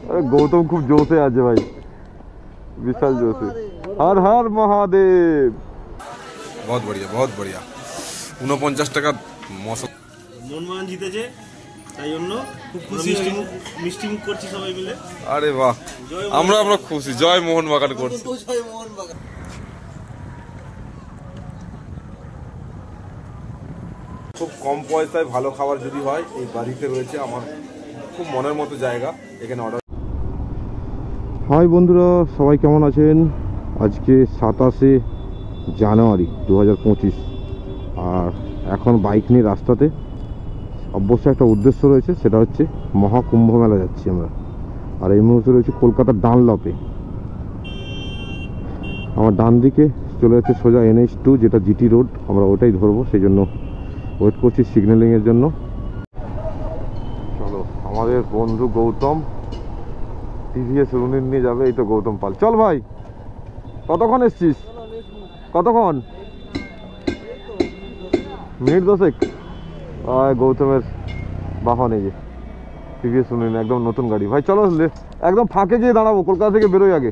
गौतम खूब जोशे आज भाई, विशाल जोशे। हर हर महादेव। बहुत बढ़िया, बहुत बढ़िया। 49 টাকা মৌসুম মোহনবাগান জিতেছে, তাই জন্য খুব খুশি, মিষ্টি মুখ করছি সবাই মিলে। আরে বাহ, আমরা খুশি। জয় মোহনবাগান করছি। জয় মোহনবাগান। খুব কম পয়সায় ভালো খাবার যদি হয়, এই বাড়িতে রয়েছে আমার খুব মনের মতো জায়গা, এখানে অর্ডার। হাই বন্ধুরা, সবাই কেমন আছেন? আজকে 27শে জানুয়ারি 2025, আর এখন বাইক নিয়ে রাস্তাতে। অবশ্যই একটা উদ্দেশ্য রয়েছে, সেটা হচ্ছে মহাকুম্ভ মেলা যাচ্ছি আমরা। আর এই মুহূর্তে রয়েছে কলকাতার ডানলপে। আমার ডান দিকে চলে যাচ্ছে সোজা NH2, যেটা জিটি রোড, আমরা ওটাই ধরবো, সেই জন্য ওয়েট করছি সিগন্যালিংয়ের জন্য। চলো, আমাদের বন্ধু গৌতম TVS রুনির নিয়ে যাবে। এই তো গৌতম পাল। চল ভাই, কতক্ষণ এসছিস? কতক্ষণ? মিনিট 10। গৌতমের বাহন এই যে TVS রুনির, একদম নতুন গাড়ি। ভাই চলো, একদম ফাঁকে গিয়ে দাঁড়াবো, কলকাতা থেকে বেরোই আগে।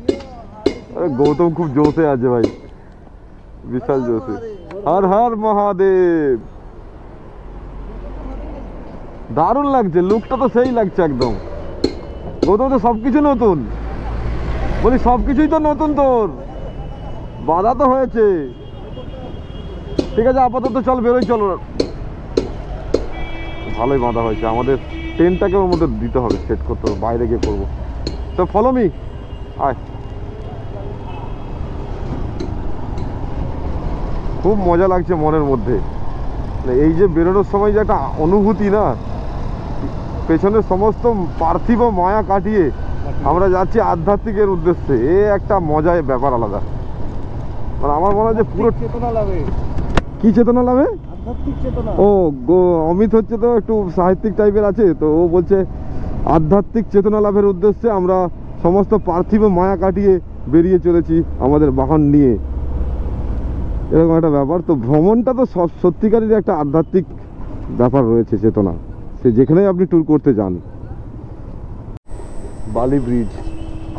গৌতম খুব জোশে আছে ভাই, বিশাল জোশে। হর হর মহাদেব। দারুণ লাগছে, লুকটা তো সেই লাগছে একদম। গৌতম তো সবকিছু নতুন, বলি সবকিছুই তো নতুন। তোর বাধা তো হয়েছে, ঠিক আছে আপাতত চল বেরোই। চলো, ভালোই বাঁধা হয়েছে। আমাদের টেন্টটাকে ওর মধ্যে দিতে হবে, সেট করতে হবে, বাইরে গিয়ে করবো। তো ফলো মি, আয়। খুব মজা লাগছে মনের মধ্যে, এই যে বেরোনোর সময় যে একটা অনুভূতি না, পেছনের সমস্ত পার্থিব মায়া কাটিয়ে আমরা যাচ্ছি আধ্যাত্মিকের উদ্দেশ্যে। এ একটা মজার ব্যাপার আলাদা। মানে আমার মনে হয় যে পুরো চেতনা লাভে। কি চেতনা লাভে? আধ্যাত্মিক চেতনা। ও অমিত হচ্ছে তো একটু সাহিত্যিক টাইপের আছে, তো ও বলছে আধ্যাত্মিক চেতনা লাভের উদ্দেশ্যে আমরা সমস্ত পার্থিব মায়া কাটিয়ে বেরিয়ে চলেছি আমাদের বাহন নিয়ে, এরকম একটা ব্যাপার। তো ভ্রমণটা তো সত্যিকারের একটা আধ্যাত্মিক ব্যাপার রয়েছে, চেতনা। সে যেখানেই আপনি ট্যুর করতে যান। বালি ব্রিজ,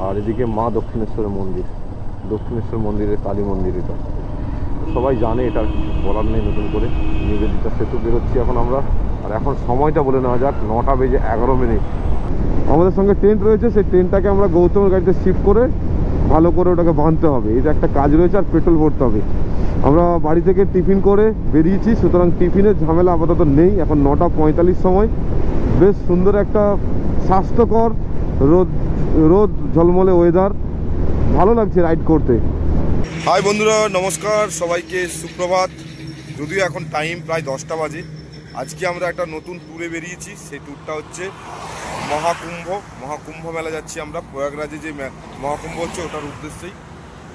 আর এদিকে মা দক্ষিণেশ্বরের মন্দির, দক্ষিণেশ্বর মন্দিরের কালী মন্দির। এটা সবাই জানে, এটা কিছু বলার নেই নতুন করে। নিবেদিতা সেতু বেরোচ্ছি এখন আমরা। আর এখন সময়টা বলে নেওয়া যাক, 9:11। আমাদের সঙ্গে টেন্ট রয়েছে, সেই টেন্টটাকে আমরা গৌতমের গাড়িতে শিফট করে ভালো করে ওটাকে বাঁধতে হবে। এটা একটা কাজ রয়েছে, আর পেট্রোল ভরতে হবে। আমরা বাড়ি থেকে টিফিন করে বেরিয়েছি, সুতরাং টিফিনের ঝামেলা আপাতত নেই। এখন 9:45 সময়। বেশ সুন্দর একটা স্বাস্থ্যকর রোদ ঝলমলে ওয়েদার, ভালো লাগছে রাইড করতে। হাই বন্ধুরা, নমস্কার সবাইকে, সুপ্রভাত। যদিও এখন টাইম প্রায় 10টা বাজে। আজকে আমরা একটা নতুন ট্যুরে বেরিয়েছি। সেই ট্যুরটা হচ্ছে মহাকুম্ভ মেলা যাচ্ছি আমরা। প্রয়াগরাজে যে মহাকুম্ভ হচ্ছে, ওটার উদ্দেশ্যেই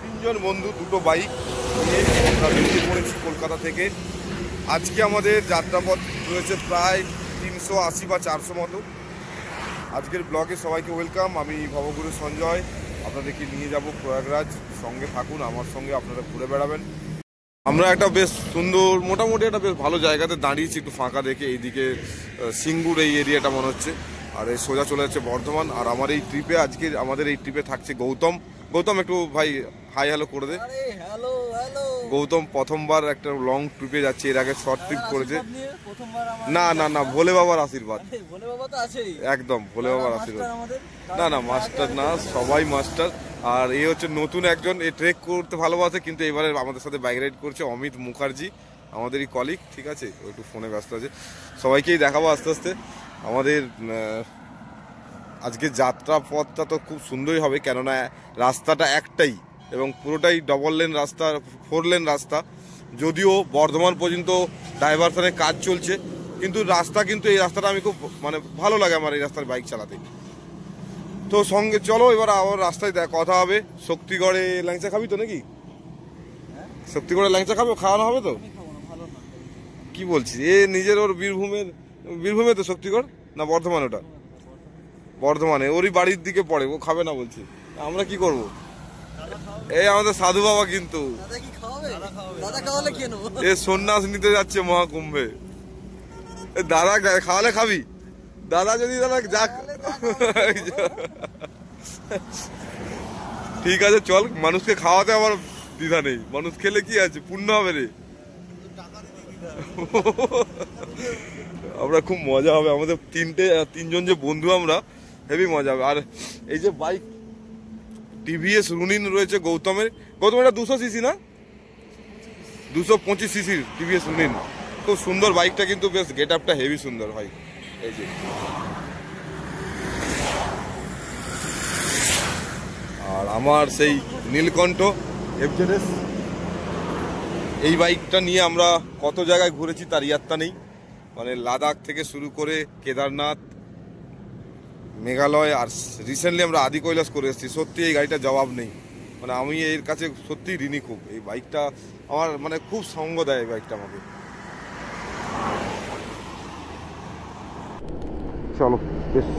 3জন বন্ধু, 2টো বাইক নিয়ে আমরা বেরিয়ে পড়েছি কলকাতা থেকে। আজকে আমাদের যাত্রাপথ রয়েছে প্রায় 380 বা 400 মতো। আজকের ব্লগে সবাইকে ওয়েলকাম। আমি ভবগুরু সঞ্জয়, আপনাদেরকে নিয়ে যাব প্রয়াগরাজ। সঙ্গে থাকুন, আমার সঙ্গে আপনারা ঘুরে বেড়াবেন। আমরা একটা বেশ সুন্দর, মোটামুটি একটা বেশ ভালো জায়গাতে দাঁড়িয়েছি, একটু ফাঁকা দেখে। এইদিকে সিঙ্গুর এই এরিয়াটা মনে হচ্ছে, আর এই সোজা চলে যাচ্ছে বর্ধমান। আর আমার এই ট্রিপে, আজকে আমাদের এই ট্রিপে থাকছে গৌতম। গৌতম একটু ভাই হাই হ্যালো করে দে। গৌতম প্রথমবার একটা লং ট্রিপে যাচ্ছে, এর আগে শর্ট ট্রিপ করেছে। না না না, ভোলে বাবার আশীর্বাদ, একদম ভোলে বাবার আশীর্বাদ। না না, মাস্টার না, সবাই মাস্টার। আর এই হচ্ছে নতুন একজন, এ ট্রেক করতে ভালোবাসে, কিন্তু এবারে আমাদের সাথে বাইক রাইড করছে অমিত মুখার্জি, আমাদেরই কলিগ। ঠিক আছে, ও একটু ফোনে ব্যস্ত আছে। সবাইকেই দেখাবো আস্তে আস্তে। আমাদের আজকে যাত্রা পথটা তো খুব সুন্দরই হবে, কেননা রাস্তাটা একটাই এবং পুরোটাই ডবল লেন রাস্তা, 4 লেন রাস্তা। যদিও বর্ধমান পর্যন্ত ডাইভারশনের কাজ চলছে, কিন্তু এই রাস্তাটা আমি খুব ভালো লাগে আমার এই রাস্তার বাইক চালাতে। তো সঙ্গে চলো, এবার আবার রাস্তায় কথা হবে। শক্তিগড়ে ল্যাংচা খাবি তো নাকি? শক্তিগড়ে ল্যাংচা খাওয়ানো হবে তো? কি বলছিস? এ নিজের ওর বীরভূমে তো শক্তিগড় না বর্ধমান? ওটা বর্ধমানে, ওরই বাড়ির দিকে পড়ে, ও খাবে না বলছি। আমরা কি করব? এই আমাদের সাধু বাবা কিন্তু এ সন্ন্যাস নিতে যাচ্ছে মহাকুম্ভে। দাদা খাওয়ালে খাবি? দাদা যদি যাক ঠিক আছে চল, মানুষকে খাওয়াতে আমার দ্বিধা নেই, মানুষ খেলে কি আছে, পুণ্য হবে রে। আমরা খুব মজা হবে, আমাদের তিনজন যে বন্ধু আমরা, হেভি মজা হবে। আর এই যে বাইক টিভিএস রুনিন রয়েছে গৌতমের, এটা 200 সিসি না, 225 সিসির টিভিএস রুনিন, খুব সুন্দর বাইকটা, কিন্তু বেশ গেট আপটা হেভি সুন্দর হয়। এই যে আর আমার সেই নীলকণ্ঠ FZS, এই বাইকটা নিয়ে আমরা কত জায়গায় ঘুরেছি তার ইয়াত্তা নেই, মানে লাদাখ থেকে শুরু করে কেদারনাথ, মেঘালয়, আর রিসেন্টলি আমরা আদি কৈলাস করে এসেছি। সত্যি এই গাড়িটা জবাব নেই, মানে আমি এর কাছে সত্যি ঋণী খুব। এই বাইকটা আমার মানে খুব সঙ্গ দেয় এই বাইকটা আমাকে। চলো, বেশ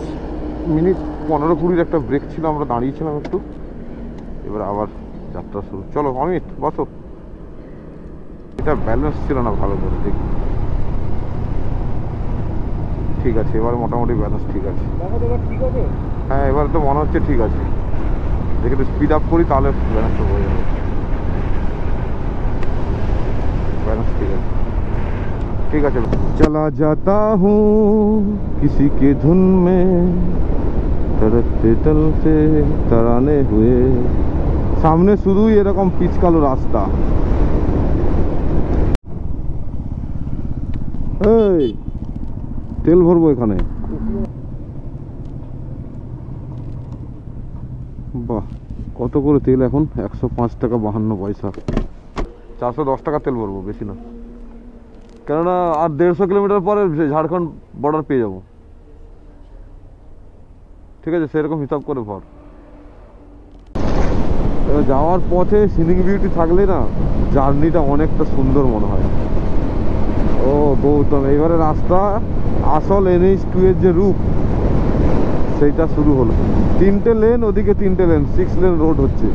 মিনিট 15-20 একটা ব্রেক ছিল, আমরা দাঁড়িয়েছিলাম একটু, এবার আবার যাত্রা শুরু। চলো অমিত বসো। এটা ব্যালেন্স ছিল না ভালো করে, দেখি ঠিক আছে, এবার মোটামুটি ব্যালেন্স ঠিক আছে। হ্যাঁ এবার তো মনে হচ্ছে ঠিক আছে, দেখে তো স্পিড আপ করি তাহলে ব্যালেন্সটা হয়ে যাবে। ব্যালেন্স ঠিক আছে, ঠিক আছে। চলা যাতা হুঁ কিসি কে ধুন মে, তড়পতে চলতে তরানে হুয়ে। সামনে শুধুই এরকম পিচকালো রাস্তা। এই তেল ভরবো এখানে, বাহ কত করে তেল এখন, 105 টাকা 52 পয়সা, 410 টাকা তেল ভরবো, বেশি না। কেননা আর 150 কিলোমিটার পরে ঝাড়খণ্ড বর্ডার পেয়ে যাবো। ঠিক আছে, সেরকম হিসাব করে ভর। যাওয়ার পথে সিনিং বিউটি থাকলে না জার্নিটা অনেকটা সুন্দর মনে হয়। ও গৌতম, এইবারে রাস্তা আসল NH2 এর যে রূপ সেইটা শুরু হলো। 3টে লেন, ওদিকে 3টে লেন, 6 লেন রোড হচ্ছে।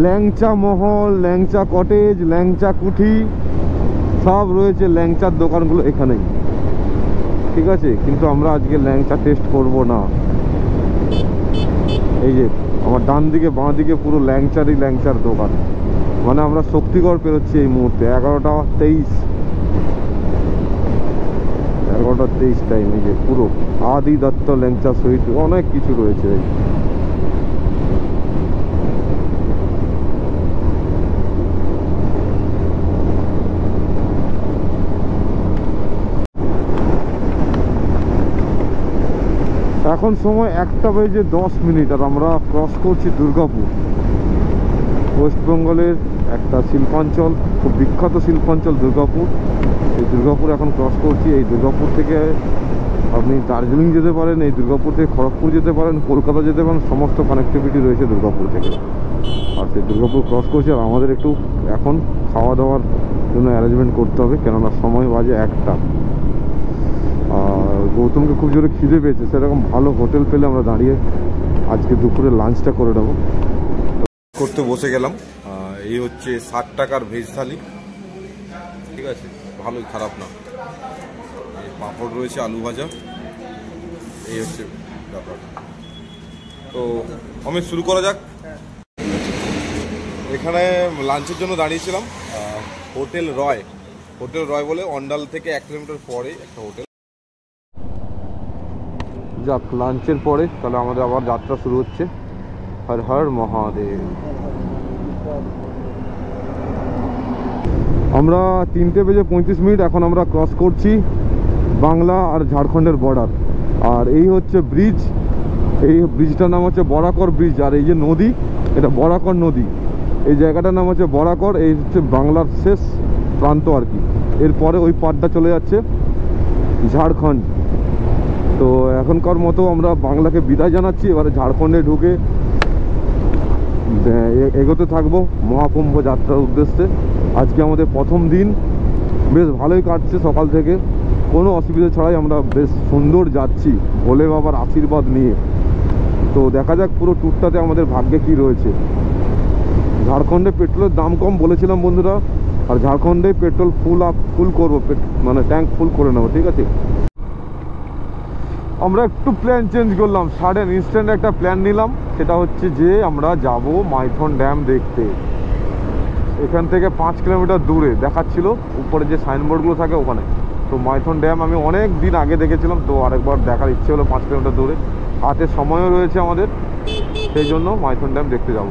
ল্যাংচা মহল, ল্যাংচা কটেজ, ল্যাংচা কুঠি সব রয়েছে, ল্যাংচার দোকানগুলো এখানেই। ঠিক আছে, কিন্তু আমরা আজকে ল্যাংচা টেস্ট করব না। এই যে আমার ডান দিকে বাঁ দিকে পুরো ল্যাংচারই ল্যাংচার দোকান, মানে আমরা শক্তিগড় পেরোচ্ছি এই মুহূর্তে। 11:23 টাইম। এই যে পুরো আদি দত্ত ল্যাংচা সুইট, অনেক কিছু রয়েছে। এখন সময় 1:10 আর আমরা ক্রস করছি দুর্গাপুর, ওয়েস্টবেঙ্গলের একটা শিল্পাঞ্চল, খুব বিখ্যাত শিল্পাঞ্চল দুর্গাপুর। এই দুর্গাপুর এখন ক্রস করছি। এই দুর্গাপুর থেকে আপনি দার্জিলিং যেতে পারেন, এই দুর্গাপুর থেকে খড়গপুর যেতে পারেন, কলকাতা যেতে পারেন, সমস্ত কানেক্টিভিটি রয়েছে দুর্গাপুর থেকে। আর সেই দুর্গাপুর ক্রস করছি, আর আমাদের একটু এখন খাওয়া দাওয়ার জন্য অ্যারেঞ্জমেন্ট করতে হবে, কেননা সময় বাজে 1টা। আর গৌতমকে খুব জোরে খিদে পেয়েছে, সেরকম ভালো হোটেল পেলে আমরা দাঁড়িয়ে আজকে দুপুরে লাঞ্চটা করে নেবো। করতে বসে গেলাম। এই হচ্ছে 60 টাকার ভেজ থালি, ঠিক আছে, ভালোই, খারাপ না। পাঁপড় রয়েছে, আলু ভাজা, এই হচ্ছে ব্যাপার। তো আমি শুরু করা যাক। এখানে লাঞ্চের জন্য দাঁড়িয়েছিলাম হোটেল রয় বলে, অন্ডাল থেকে 1 কিলোমিটার পরে একটা হোটেল। যাক, লাঞ্চের পরে তাহলে আমাদের আবার যাত্রা শুরু হচ্ছে। হর হর মহাদেব। আমরা 3:35 এখন আমরা ক্রস করছি বাংলা আর ঝাড়খণ্ডের বর্ডার। আর এই হচ্ছে ব্রিজ, এই ব্রিজটার নাম হচ্ছে বরাকর ব্রিজ। আর এই যে নদী, এটা বরাকর নদী। এই জায়গাটার নাম হচ্ছে বরাকর। এই হচ্ছে বাংলার শেষ প্রান্ত আর কি। এরপরে ওই পাড়টা চলে যাচ্ছে ঝাড়খণ্ড। তো এখনকার মতো আমরা বাংলাকে বিদায় জানাচ্ছি, এবারে ঝাড়খণ্ডে ঢুকে এগোতে থাকবো মহাকুম্ভ যাত্রার উদ্দেশ্যে। আজকে আমাদের প্রথম দিন, বেশ ভালোই কাটছে। সকাল থেকে কোনো অসুবিধা ছাড়াই আমরা বেশ সুন্দর যাচ্ছি ভোলে বাবার আশীর্বাদ নিয়ে। তো দেখা যাক পুরো ট্যুরটাতে আমাদের ভাগ্যে কি রয়েছে। ঝাড়খণ্ডে পেট্রোলের দাম কম বলেছিলাম বন্ধুরা, আর ঝাড়খণ্ডে পেট্রোল ফুল করবো, মানে ট্যাঙ্ক ফুল করে নেবো, ঠিক আছে। আমরা একটু প্ল্যান চেঞ্জ করলাম, সাডেন ইনস্ট্যান্ট একটা প্ল্যান নিলাম। সেটা হচ্ছে যে আমরা যাব মাইথন ড্যাম দেখতে। এখান থেকে 5 কিলোমিটার দূরে দেখাচ্ছিল, উপরে যে সাইনবোর্ডগুলো থাকে ওখানে। তো মাইথন ড্যাম আমি অনেক দিন আগে দেখেছিলাম, তো আরেকবার দেখার ইচ্ছে হলো। 5 কিলোমিটার দূরে, হাতে সময়ও রয়েছে আমাদের, সেই জন্য মাইথন ড্যাম দেখতে যাব।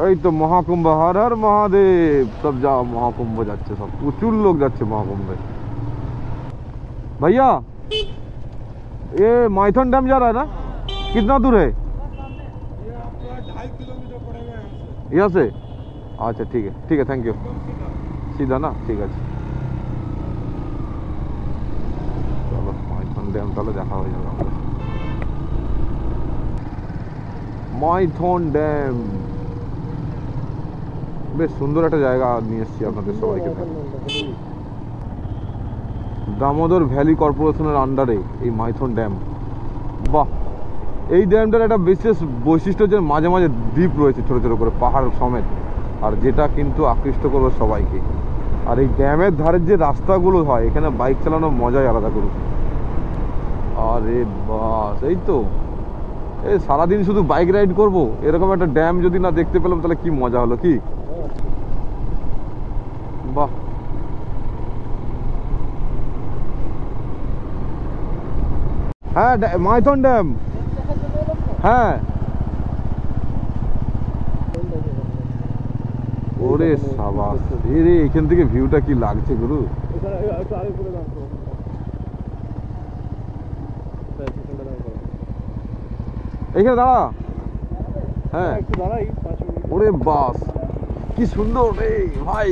এই তো মহাকুম্ভ, হর হর মহাদেব। সব যা মহাকুম্ভ যাচ্ছে, সব প্রচুর লোক যাচ্ছে মহাকুম্ভে। भैया ये माइथन डैम जा रहा है ना, कितना दूर है? ये आपका 2.5 किलोमीटर पड़ेगा यहाँ से। अच्छा ठीक है, थैंक यू। सीधा ना, ठीक है। चलो माइथन डैम তাহলে দেখা হয়ে যাবে আমাদের। মাইথন ড্যাম বেশ সুন্দর একটা জায়গা নিয়ে এসেছি আপনাদের সবাইকে। দামোদর ভ্যালি কর্পোরেশনের আন্ডারে এই মাইথন ড্যাম। বাহ, এই ড্যামটার একটা বিশেষ বৈশিষ্ট্য যে মাঝে মাঝে দ্বীপ রয়েছে ছোটো ছোটো করে, পাহাড় সমেত, আর যেটা কিন্তু আকৃষ্ট করবে সবাইকে। আর এই ড্যামের ধারের যে রাস্তাগুলো হয়, এখানে বাইক চালানোর মজাই আলাদা করুক। আরে বাস, এই তো এই সারাদিন শুধু বাইক রাইড করব, এরকম একটা ড্যাম যদি না দেখতে পেলাম তাহলে কি মজা হলো কি। বাহ, হ্যাঁ মাইথন ড্যাম, হ্যাঁ। ওরে সাবাস, রে এখান থেকে ভিউটা কি লাগছে গুরু। এইখানে দাঁড়া, হ্যাঁ ওরে বাস কি সুন্দর রে ভাই।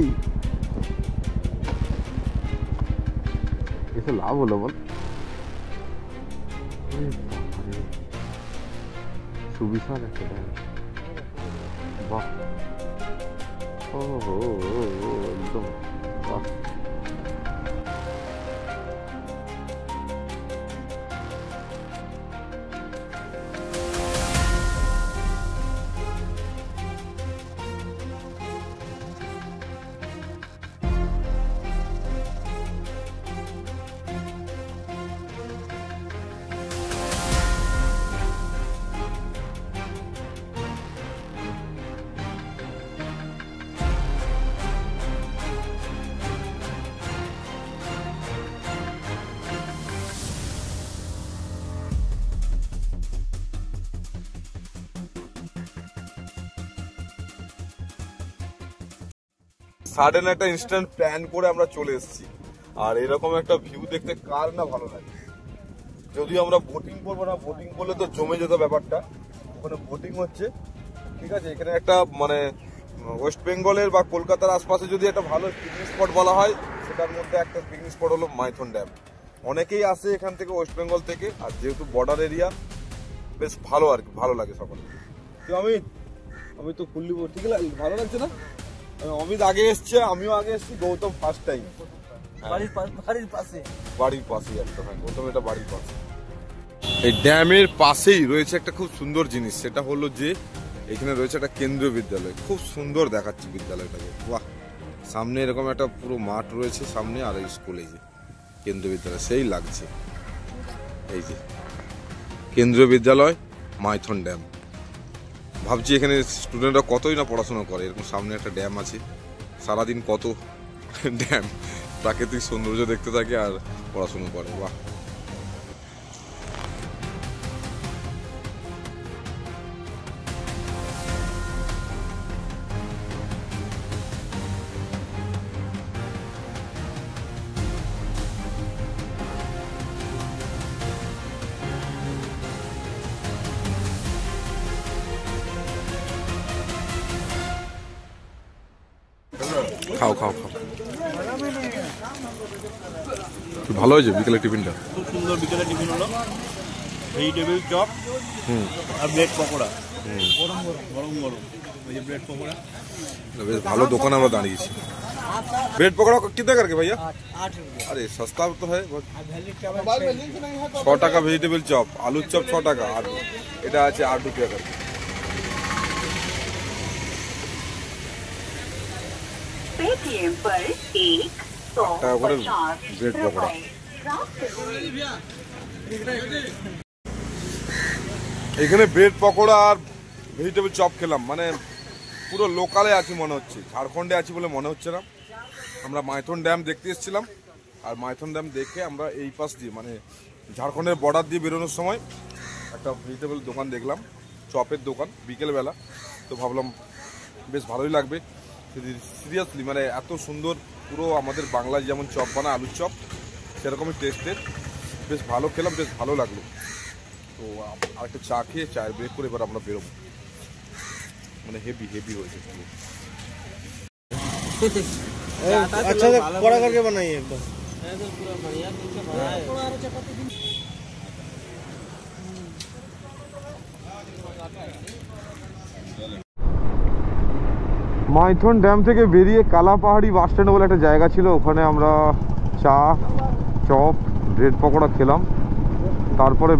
এসে লাভ হলো বল। সুবিশাল একটা ড্যাম, বাহ। ও একদম বাহ। সাডেন একটা ইনস্ট্যান্ট প্ল্যান করে আমরা চলে এসেছি, আর এরকম একটা ভিউ দেখতে কার না ভালো লাগে। যদিও আমরা বোটিং করবো না, বোটিং করলে তো জমে যেত ব্যাপারটা। ওখানে বোটিং হচ্ছে, ঠিক আছে। এখানে একটা মানে ওয়েস্ট বেঙ্গলের বা কলকাতার আশপাশে যদি একটা ভালো পিকনিক স্পট বলা হয়, সেটার মধ্যে একটা পিকনিক স্পট হলো মাইথন ড্যাম। অনেকেই আসে এখান থেকে, ওয়েস্ট বেঙ্গল থেকে, আর যেহেতু বর্ডার এরিয়া বেশ ভালো, আর কি ভালো লাগে সকলে। তো আমি তো ফুললি ঠিক ভালো লাগছে না। অমিত আগে এসছে, আমিও আগে এসছি, গৌতম ফার্স্ট টাইম। বাড়ির পাশেই একটা, হ্যাঁ গৌতম এটা বাড়ির পাশে। এই ড্যামের পাশেই রয়েছে একটা খুব সুন্দর জিনিস, সেটা হলো যে এখানে রয়েছে একটা কেন্দ্রীয় বিদ্যালয়। খুব সুন্দর দেখাচ্ছে বিদ্যালয়টাকে, বাহ। সামনে এরকম একটা পুরো মাঠ রয়েছে সামনে, আর এই স্কুলে যে কেন্দ্রীয় বিদ্যালয় সেই লাগছে। এই যে কেন্দ্রীয় বিদ্যালয় মাইথন ড্যাম। ভাবছি এখানে স্টুডেন্টরা কতই না পড়াশোনা করে। এরকম সামনে একটা ড্যাম আছে, সারাদিন কত ড্যাম প্রাকৃতিক সৌন্দর্য দেখতে থাকে আর পড়াশোনা করে, বাহ। খাও খাও খাও, ভালো হয়েছে বিকেলে টিফিনটা। খুব সুন্দর বিকেলে টিফিন হলো, ভেজিটেবিল চপ আর ব্রেড পকোড়া, গরম গরম এই যে ব্রেড পকোড়া। বেশ ভালো দোকানে আমরা দাঁড়িয়েছি। ब्रेड पकौड़ा कितने करके भैया? 8 रुपये। अरे सस्ता तो है बहुत। 6 টাকা ভেজিটেবল চপ, আলুর চপ 6 টাকা, আর এটা আছে 8 रुपया करके। पेटीएम पर 150 ব্রেড পকোড়া এখানে ব্রেড পকোড়া আর ভেজিটেবল চপ খেলাম, মানে পুরো লোকালে আছি মনে হচ্ছে, ঝাড়খণ্ডে আছি বলে মনে হচ্ছে না। আমরা মাইথন ড্যাম দেখতে এসেছিলাম, আর মাইথন ড্যাম দেখে আমরা এই পাশ দিয়ে মানে ঝাড়খণ্ডের বর্ডার দিয়ে বেরোনোর সময় একটা ভেজিটেবল দোকান দেখলাম, চপের দোকান, বিকেলবেলা। তো ভাবলাম বেশ ভালোই লাগবে। সিরিয়াসলি মানে এত সুন্দর, পুরো আমাদের বাংলায় যেমন চপ বানায় আলুর চপ সেরকমই টেস্টের, বেশ ভালো খেলাম, বেশ ভালো লাগলো। তো আরেকটা চা খেয়ে চায়ের ব্রেক করে এবার আমরা বেরোবো, মানে হেভি হয়েছে। अच्छा बड़ा करके बनाइए एकदम। মাইথন ড্যাম থেকে বেরিয়ে কালাপাহাড়ি বাস স্ট্যান্ড বলে একটা জায়গা ছিল, ওখানে আমরা চা, চপ, ব্রেড পকোড়া খেলাম। তারপরে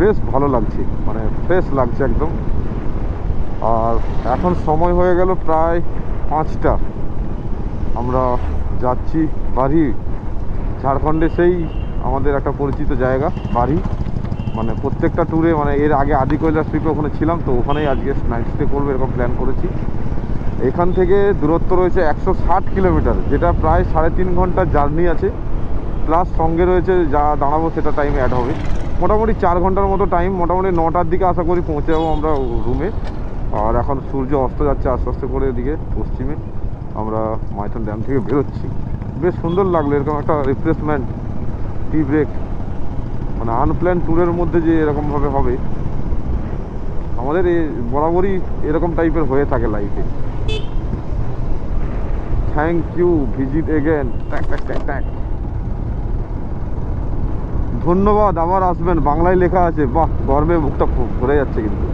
বেশ ভালো লাগছে, মানে ফ্রেশ লাগছে একদম। আর এখন সময় হয়ে গেল প্রায় 5টা। আমরা যাচ্ছি বাড়ি, ঝাড়খণ্ডে সেই আমাদের একটা পরিচিত জায়গা বাড়ি। মানে প্রত্যেকটা ট্যুরে, মানে এর আগে আদিকৈলাস ট্রিপে ওখানে ছিলাম, তো ওখানেই আজকে নাইট স্টে করবো এরকম প্ল্যান করেছি। এখান থেকে দূরত্ব রয়েছে 160 কিলোমিটার, যেটা প্রায় 3.5 ঘন্টার জার্নি আছে। প্লাস সঙ্গে রয়েছে যা দাঁড়াবো সেটা টাইম অ্যাড হবে, মোটামুটি 4 ঘন্টার মতো টাইম। মোটামুটি 9টার দিকে আশা করি পৌঁছে যাবো আমরা রুমে। আর এখন সূর্য অস্ত যাচ্ছে আস্তে আস্তে করে এদিকে পশ্চিমে। আমরা মাইথন ড্যাম থেকে বেরোচ্ছি, বেশ সুন্দর লাগলো। এরকম একটা রিফ্রেশমেন্ট, টি ব্রেক, মানে আনপ্ল্যান ট্যুরের মধ্যে যে এরকমভাবে হবে, আমাদের বরাবরই এরকম টাইপের হয়ে থাকে লাইফে। থ্যাংক ইউ, ভিজিট এগেন, ধন্যবাদ, আবার আসবেন, বাংলায় লেখা আছে। বাহ, গর্বে মুখটা ভরে যাচ্ছে। কিন্তু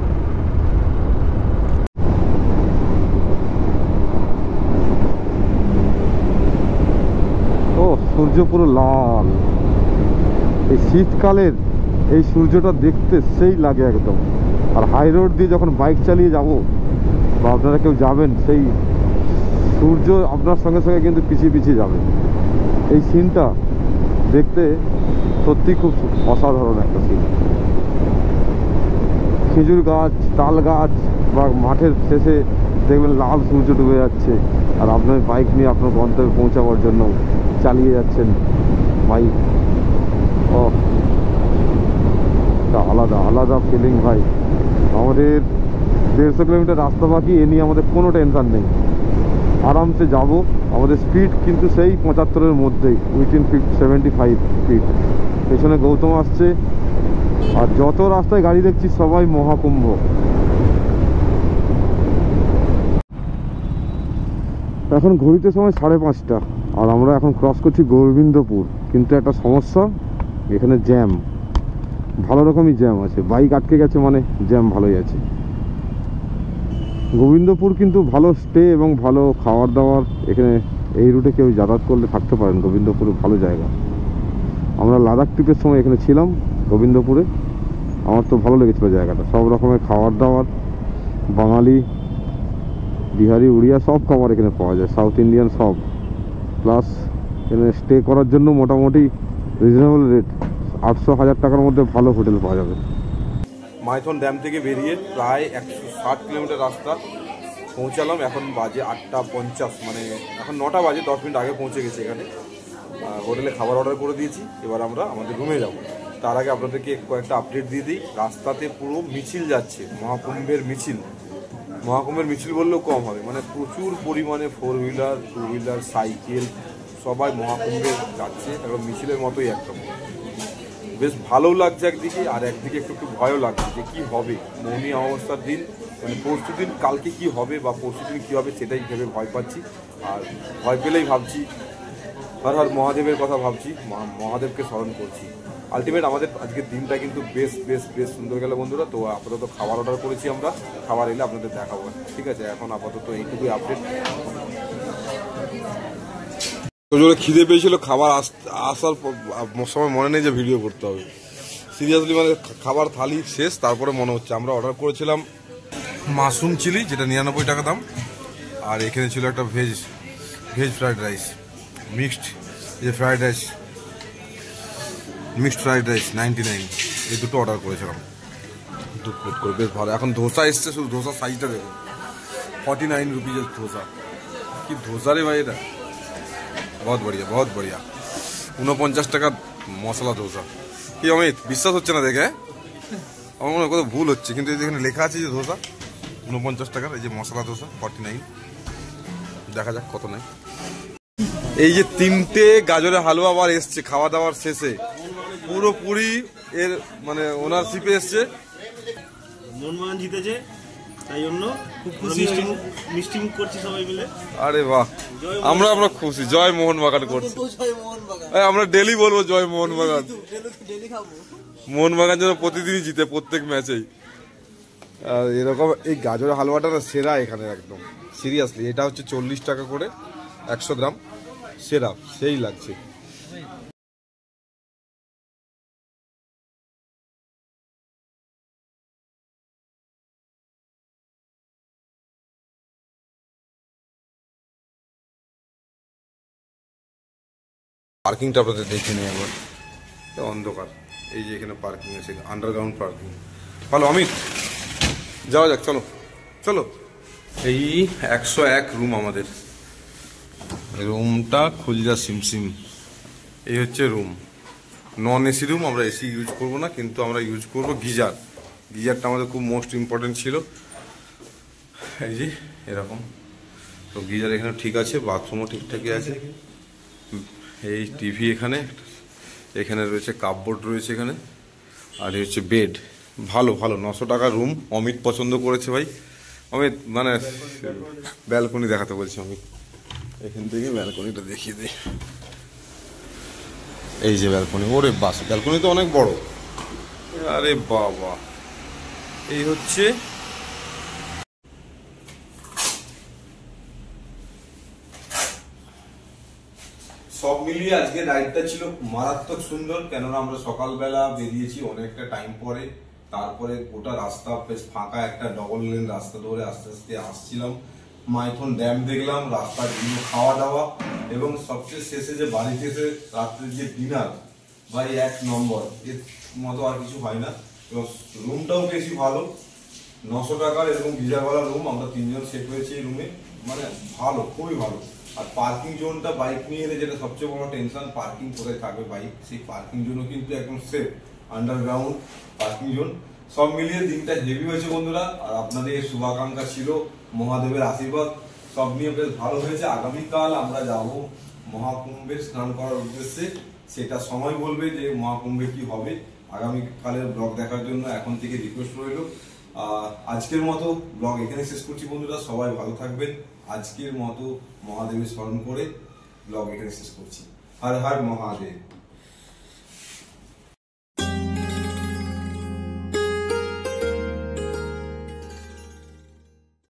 ও সূর্য পুরো লাল, এই শীতকালের এই সূর্যটা দেখতে সেই লাগে একদম। আর হাই রোড দিয়ে যখন বাইক চালিয়ে যাব বা আপনারা কেউ যাবেন, সেই সূর্য আপনার সঙ্গে সঙ্গে কিন্তু পিছিয়ে যাবে। এই সিনটা দেখতে সত্যি খুব অসাধারণ একটা সিন। খেজুর গাছ, তাল গাছ বা মাঠের শেষে দেখবেন লাল সূর্য ডুবে যাচ্ছে, আর আপনার বাইক নিয়ে আপনার গন্তব্যে পৌঁছাবার জন্য চালিয়ে যাচ্ছেন বাইক। ও আলাদা ফিলিং ভাই। আমাদের 150 কিলোমিটার রাস্তা বাকি, এ নিয়ে আমাদের কোনো টেনশান নেই, আরামসে যাব। আমাদের স্পিড কিন্তু সেই 75-এর মধ্যেই, উইথিন 75 স্পিড। পেছনে গৌতম আসছে, আর যত রাস্তায় গাড়ি দেখছি সবাই মহাকুম্ভ। এখন ঘড়িতে সময় 5:30, আর আমরা এখন ক্রস করছি গোবিন্দপুর। কিন্তু একটা সমস্যা, এখানে জ্যাম, ভালো রকমই জ্যাম আছে। বাইক আটকে গেছে মানে জ্যাম ভালোই আছে। গোবিন্দপুর কিন্তু ভালো স্টে এবং ভালো খাবার দাবার, এখানে এই রুটে কেউ যাতায়াত করলে থাকতে পারেন। গোবিন্দপুরে ভালো জায়গা। আমরা লাদাখ ট্রিপের সময় এখানে ছিলাম গোবিন্দপুরে, আমার তো ভালো লেগেছিলো জায়গাটা। সব রকমের খাবার দাবার, বাঙালি, বিহারি, উড়িয়া সব খাবার এখানে পাওয়া যায়, সাউথ ইন্ডিয়ান সব। প্লাস এখানে স্টে করার জন্য মোটামুটি রিজনেবল রেট, 800-1000 টাকার মধ্যে ভালো হোটেল পাওয়া যাবে। মাইথন ড্যাম থেকে বেরিয়ে প্রায় 160 কিলোমিটার রাস্তা পৌঁছালাম। এখন বাজে 8:50, মানে এখন 9টা বাজে, 10 মিনিট আগে পৌঁছে গেছি এখানে। হোটেলে খাবার অর্ডার করে দিয়েছি, এবার আমরা আমাদের রুমে যাব। তার আগে আপনাদেরকে কয়েকটা আপডেট দিয়ে দিই। রাস্তাতে পুরো মিছিল যাচ্ছে, মহাকুম্ভের মিছিল। মহাকুম্ভের মিছিল বললেও কম হবে, মানে প্রচুর পরিমাণে 4 হুইলার, 2 হুইলার, সাইকেল সবাই মহাকুম্ভে যাচ্ছে, এবং মিছিলের মতোই একদম। বেশ ভালো লাগছে একদিকে, আর একদিকে একটু ভয়ও লাগছে যে কী হবে। মৌনী অমাবস্যার দিন, মানে পরশু দিন, কালকে কি হবে বা পরশু দিন কী হবে সেটাই ভেবে ভয় পাচ্ছি। আর ভয় পেলেই ভাবছি হর মহাদেবের কথা ভাবছি, মহাদেবকে স্মরণ করছি। আলটিমেট আমাদের আজকের দিনটা কিন্তু বেশ সুন্দর গেল বন্ধুরা। তো আপাতত খাবার অর্ডার করেছি আমরা, খাবার এলে আপনাদের দেখাবো, ঠিক আছে? এখন আপাতত এইটুকুই আপডেট। তো জোরে খিদে পেয়েছিল, খাবার আসার সময় মনে নেই যে ভিডিও করতে হবে। সিরিয়াসলি মানে খাবার থালি শেষ, তারপরে মনে হচ্ছে। আমরা অর্ডার করেছিলাম মাশরুম চিলি, যেটা 99 টাকা দাম। আর এখানে ছিল একটা ভেজ ফ্রাইড রাইস, মিক্সড যে fried rice, mixed fried rice 99, এই দুটো অর্ডার করেছিলাম 2 প্লেট করে, বেশ ভালো। এখন ধোসা এসছে, শুধু ধোসার সাইজটা দেখুন, 49 রুপিজের ধোসা। কি ধোসা রে ভাই, এটা বহুত বড়িয়া, বহুত বড়িয়া। 49 টাকা মশলা ধোসা। কি অমিত, বিশ্বাস হচ্ছে না দেখে? আমার মনে হয় কোথাও ভুল হচ্ছে, কিন্তু এখানে লেখা আছে যে ধোসা 49 টাকার, এই যে মশলা ধোসা 49। দেখা যাক কত নেই। এই যে 3টে গাজরের হালুয়া আবার এসছে খাওয়া দাওয়ার শেষে, পুরোপুরি এর মানে ওনারশিপে এসছে। মোহনবাগান জিতেছে, তাই জন্য খুব খুশি, মিষ্টি মুখ করছি সবাই মিলে। আরে বাহ, আমরা খুশি। জয় মোহনবাগান করছি, আমরা ডেলি বলবো জয় মোহনবাগান। মোহনবাগান যেন প্রতিদিনই জিতে, প্রত্যেক ম্যাচেই। আর এরকম এই গাজরের হালুয়াটা সেরা এখানে, একদম সিরিয়াসলি। এটা হচ্ছে 40 টাকা করে 100 গ্রাম, সেরা, সেই লাগছে। পার্কিংটা আপনাদের দেখে নিই একবার, অন্ধকার। এই যে এখানে পার্কিং আছে, আন্ডারগ্রাউন্ড পার্কিং। ভালো অমিত, যাওয়া যাক, চলো চলো। এই 101 রুম আমাদের, রুমটা খুলজা সিমসিম। এই হচ্ছে রুম, নন এসি রুম। আমরা এসি ইউজ করব না, কিন্তু আমরা ইউজ করব গিজার। গিজারটা আমাদের খুব মোস্ট ইম্পর্টেন্ট ছিল। এই যে এরকম তো গিজার এখানে ঠিক আছে, বাথরুমও ঠিকঠাকই আছে। এই টিভি এখানে, এখানে রয়েছে কাপবোর্ড রয়েছে এখানে, আর এই হচ্ছে বেড। ভালো ভালো, 900 টাকা রুম। অমিত পছন্দ করেছে ভাই। অমিত মানে ব্যালকনি দেখাতে বলছি অমিত, এখান থেকে ব্যালকনিটা দেখিয়ে দিই। এই যে ব্যালকনি, ওরে বাস, ব্যালকনি তো অনেক বড়। আরে বাবা, এই হচ্ছে সব মিলিয়ে আজকে রাইডটা ছিল মারাত্মক সুন্দর। কেননা আমরা সকালবেলা বেরিয়েছি অনেকটা টাইম পরে, তারপরে গোটা রাস্তা বেশ ফাঁকা, একটা ডবল লেন রাস্তা ধরে আস্তে আস্তে আসছিলাম। মাইথন ড্যাম দেখলাম, রাস্তার বিভিন্ন খাওয়া দাওয়া, এবং সবচেয়ে শেষে যে বাড়িতে এসে রাত্রের যে ডিনার, ভাই 1 নম্বর। এর মতো আর কিছু হয় না। এবং রুমটাও বেশি ভালো, 900 টাকার এরকম গিজারওয়ালা রুম। আমরা 3 জন সেট হয়েছি এই রুমে, মানে ভালো, খুবই ভালো। আর পার্কিং জোনটা বাইক নিয়ে এলে যেটা সবচেয়ে বড় টেনশন, পার্কিং কোথায় থাকবে বাইক, সেই পার্কিং জোনও কিন্তু একদম সেফ, আন্ডারগ্রাউন্ড পার্কিং জোন। সব মিলিয়ে দিনটা হেভি হয়েছে বন্ধুরা। আর আপনাদের শুভাকাঙ্ক্ষা ছিল, মহাদেবের আশীর্বাদ, সব নিয়ে বেশ ভালো হয়েছে। আগামীকাল আমরা যাব মহাকুম্ভে স্নান করার উদ্দেশ্যে। সেটা সময় বলবে যে মহাকুম্ভে কি হবে। আগামীকালের ব্লগ দেখার জন্য এখন থেকে রিকোয়েস্ট রইল। আজকের মতো ব্লগ এখানে শেষ করছি বন্ধুরা, সবাই ভালো থাকবেন। আজকের মতো মহাদেবের স্মরণ করে ব্লগ এখানে শেষ করছি। হর হর মহাদেব।